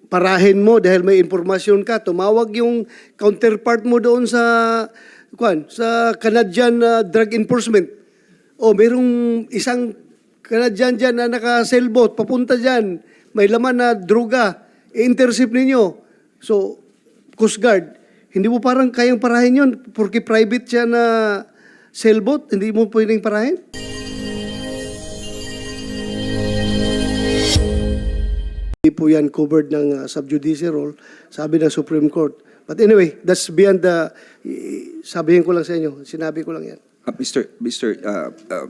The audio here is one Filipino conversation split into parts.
parahin mo dahil may impormasyon ka, tumawag yung counterpart mo doon sa Canadian Drug Enforcement. O merong isang Canadian dyan na naka-sailboat, papunta dyan, may laman na droga, i-intercept ninyo. So, Coast Guard, hindi mo parang kayang parahin yun porque private siya na sailboat, hindi mo pwedeng parahin? Hindi po yan covered ng subjudice rule, sabi ng Supreme Court. But anyway, that's beyond the, sabihin ko lang sa inyo, sinabi ko lang yan. Mr.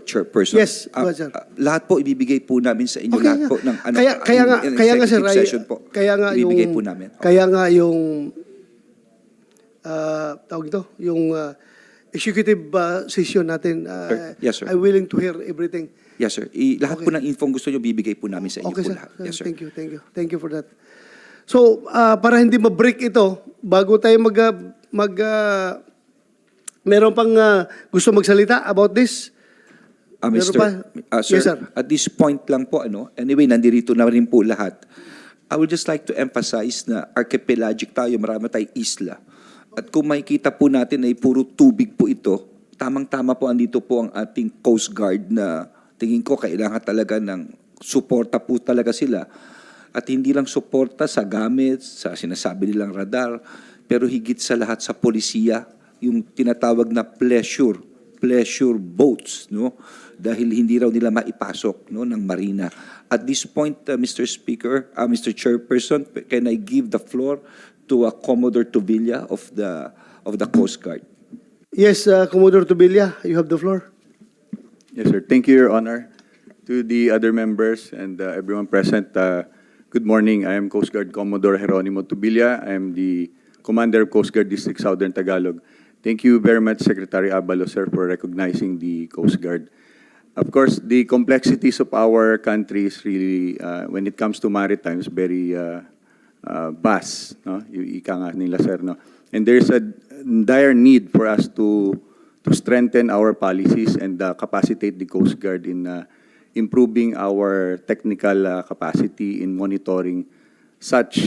Chairperson. Yes, go ahead, sir. Lahat po ibibigay po namin sa inyo, Okay lahat nga. po ng Kaya nga sir, session po. kaya nga ibibigay yung, po namin. kaya nga yung, tawag ito, yung executive session natin, Yes, sir. I'm willing to hear everything. Yes, sir. Lahat po ng info gusto nyo, bibigay po namin sa inyo Okay, po sir. lahat. Yes, sir. Thank you, thank you. Thank you for that. So, para hindi ma-break ito, bago tayo meron pang gusto magsalita about this? Mr. Meron pa? Sir, Yes, sir. at this point lang po, anyway, nandito na rin po lahat. I would just like to emphasize na archipelagic tayo, marami tayong isla. At kung makikita po natin ay puro tubig po ito, tamang-tama po andito po ang ating Coast Guard na tingin ko kailangan talaga ng suporta po talaga sila. At hindi lang suporta sa gamit, sa sinasabi nilang radar, pero higit sa lahat sa polisiya, yung tinatawag na pleasure boats, no? Dahil hindi raw nila maipasok, no, ng marina. At this point, Mr. Speaker, Mr. Chairperson, can I give the floor to Commodore Tobilla of the Coast Guard? Yes, Commodore Tobilla, you have the floor. Yes, sir. Thank you, Your Honor. To the other members and everyone present, good morning. I am Coast Guard Commodore Jeronimo Tobilla. I am the Commander of Coast Guard District Southern Tagalog. Thank you very much, Secretary Abalo, sir, for recognizing the Coast Guard. Of course, the complexities of our country is really, when it comes to maritime, is very vast, no? Yung ika nga nila, sir, no? And there's a dire need for us to strengthen our policies and capacitate the Coast Guard in improving our technical capacity in monitoring such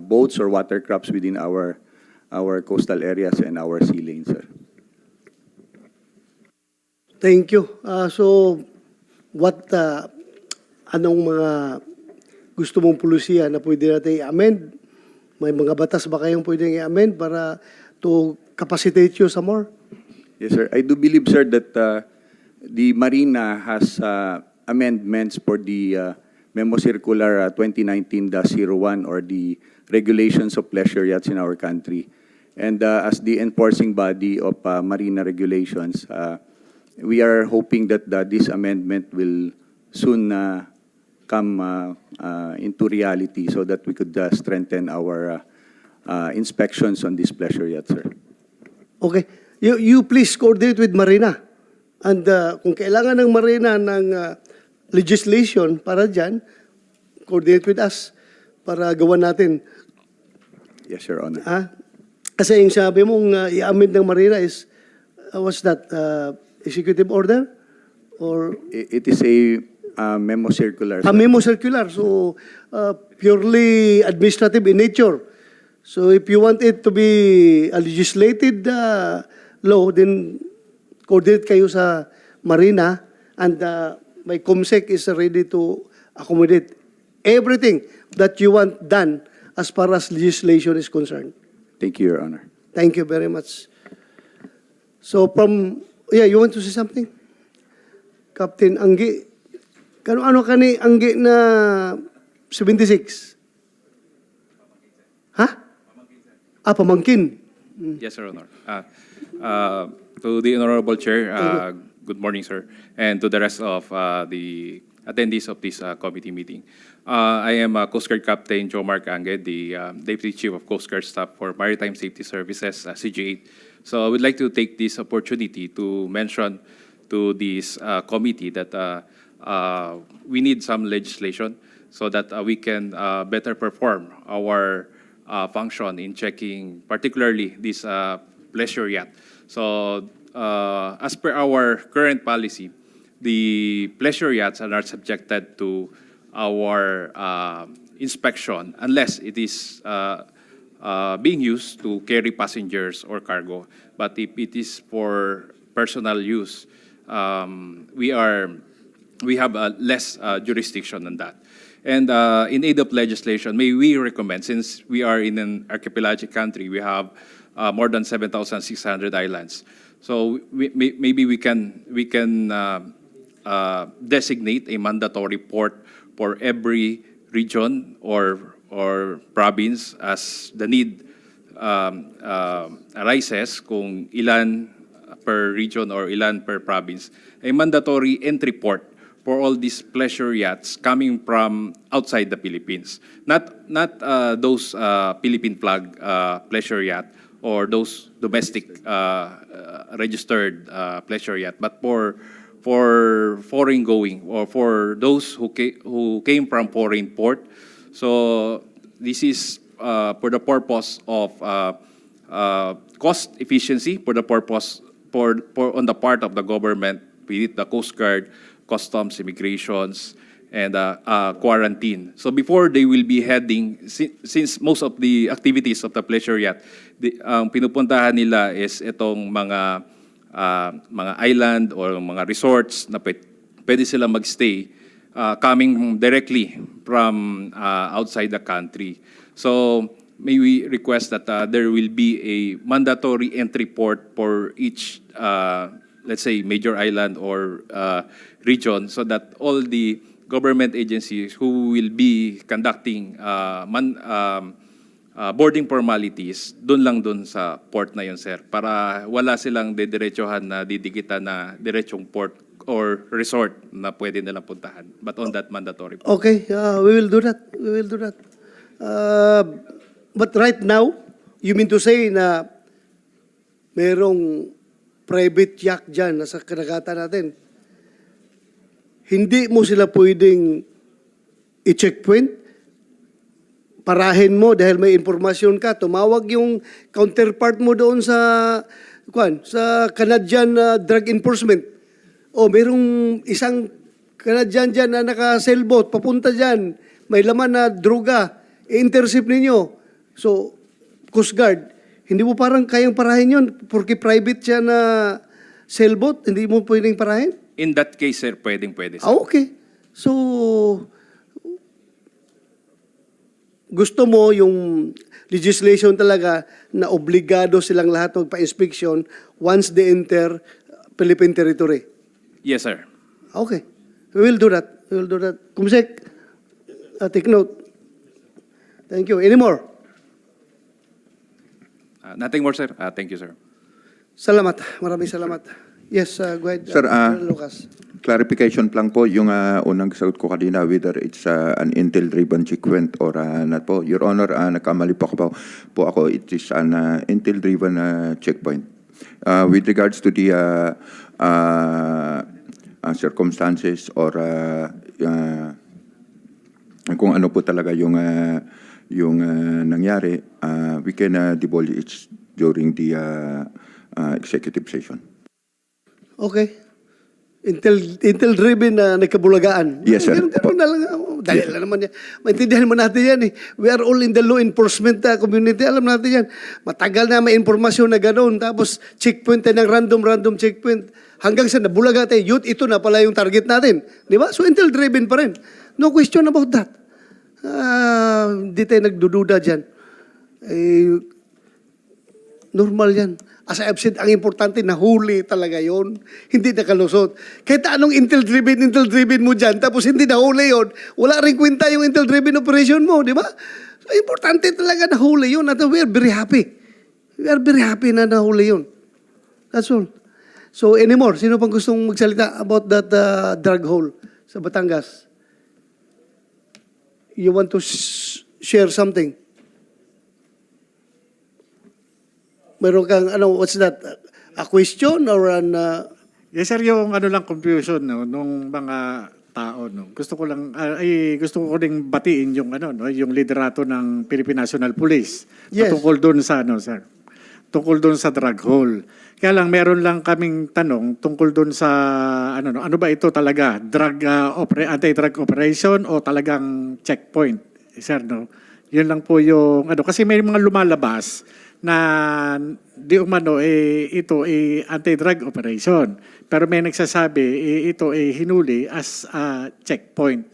boats or watercrafts within our coastal areas and our sea lanes, sir. Thank you. So, anong mga gusto mong pulisiya na pwede natin i-amend? May mga batas ba kayong pwedeng i-amend para to capacitate you some more? Yes, sir. I do believe, sir, that the Marina has amendments for the Memo Circular 2019-01 or the regulations of pleasure yachts in our country. And as the enforcing body of Marina regulations, we are hoping that this amendment will soon come into reality so that we could strengthen our inspections on this pleasure yacht, sir. Okay. You please coordinate with Marina. And kung kailangan ng Marina ng legislation para dyan, coordinate with us para gawan natin. Yes, Your Honor. Kasi yung sabi mong i-amend ng Marina is, what's that, executive order? Or It is a memo circular, a sir. memo circular, so purely administrative in nature. So if you want it to be a legislated law, then coordinate kayo sa Marina and my COMSEC is ready to accommodate everything that you want done as far as legislation is concerned. Thank you, Your Honor. Thank you very much. So you want to say something? Captain Anggi. Ano ka ni Anggi na 76? Ha? Pamangkin. Yes, Sir Honor. To the Honorable Chair, good morning, sir, and to the rest of the attendees of this committee meeting. I am Coast Guard Captain Joe Mark Angge, the Deputy Chief of Coast Guard Staff for Maritime Safety Services, CG8. So I would like to take this opportunity to mention to this committee that we need some legislation so that we can better perform our function in checking, particularly this pleasure yacht. So as per our current policy, the pleasure yachts are not subjected to our inspection unless it is being used to carry passengers or cargo. But if it is for personal use, we have less jurisdiction on that. And in aid of legislation, may we recommend, since we are in an archipelagic country, we have more than 7,600 islands. So maybe we can designate a mandatory port for every region or province as the need arises, kung ilan per region or ilan per province, a mandatory entry port for all these pleasure yachts coming from outside the Philippines. Not those Philippine flag pleasure yacht or those domestic registered pleasure yacht, but for foreign going or for those who came from foreign port. So this is for the purpose of cost efficiency, for the purpose for on the part of the government, be it the Coast Guard, customs, immigrations, and quarantine. So before they will be heading, since most of the activities of the pleasure yacht, ang pinupuntahan nila is itong mga island or mga resorts na pwede sila magstay coming directly from outside the country. So may we request that there will be a mandatory entry port for each let's say major island or region, so that all the government agencies who will be conducting boarding formalities dun sa port na yun, sir, para wala silang dediretsohan na didikitan na diretsong port or resort na pwede nilang puntahan, but on that mandatory port. Okay, we will do that. We will do that. But right now, you mean to say na merong private yacht dyan nasa karagatan natin, hindi mo sila pwedeng i-checkpoint, parahin mo dahil may impormasyon ka, tumawag yung counterpart mo doon sa Canadian Drug Enforcement. O merong isang Canadian dyan na naka-sailboat, papunta dyan, may laman na droga, i-intercept ninyo. So, Coast Guard, hindi mo parang kayang parahin yun porque private siya na sailboat, hindi mo pwedeng parahin? In that case, sir, pwede, sir. Okay. So, gusto mo yung legislation talaga na obligado silang lahat magpa-inspection once they enter Philippine territory? Yes, sir. Okay. We will do that. We will do that. Kumsek, take note. Thank you. Any more? Nothing more, sir. Thank you, sir. Salamat. Maraming salamat. Yes, go ahead. Sir, Lucas. clarification lang po yung unang sagot ko kanina, whether it's an Intel-driven checkpoint or not po. Your Honor, nagkamali po ako. It is an Intel-driven checkpoint. With regards to the circumstances or kung ano po talaga yung nangyari, we can divulge it during the executive session. Okay. Intel-driven na nagkabulagaan. Yes, sir. Ganun na lang. Dahil na naman yan. Maintindihan mo natin yan eh. We are all in the law enforcement community. Alam natin yan. Matagal na may informasyon na gano'n. Tapos checkpoint tayo ng random checkpoint. Hanggang sa nabulaga tayo, youth, ito na pala yung target natin. Di ba? So Intel-driven pa rin. No question about that. Hindi tayo nagdududa dyan. Normal yan. As I've said, ang importante, nahuli talaga yon, hindi nakalusot. Kahit anong Intel-driven mo dyan, tapos hindi nahuli yon, wala rin kwenta yung Intel-driven operation mo, di ba? So, importante talaga nahuli yun. At we are very happy. We are very happy na nahuli yun. That's all. So, anymore, sino pang gustong magsalita about that drug hole sa Batangas? You want to share something? Meron kang, what's that? A question or an... Yes, sir, yung lang confusion nung mga tao. Gusto ko lang, gusto ko ding batiin yung, yung liderato ng Philippine National Police. Yes. Tungkol doon sa, sir? Tungkol doon sa drug hole. Kaya lang, meron lang kaming tanong tungkol doon sa, ano ba ito talaga? Anti-drug operation o talagang checkpoint? sir, no? Yun lang po yung ano, kasi may mga lumalabas na di umano ito anti-drug operation. Pero may nagsasabi ito hinuli as a checkpoint.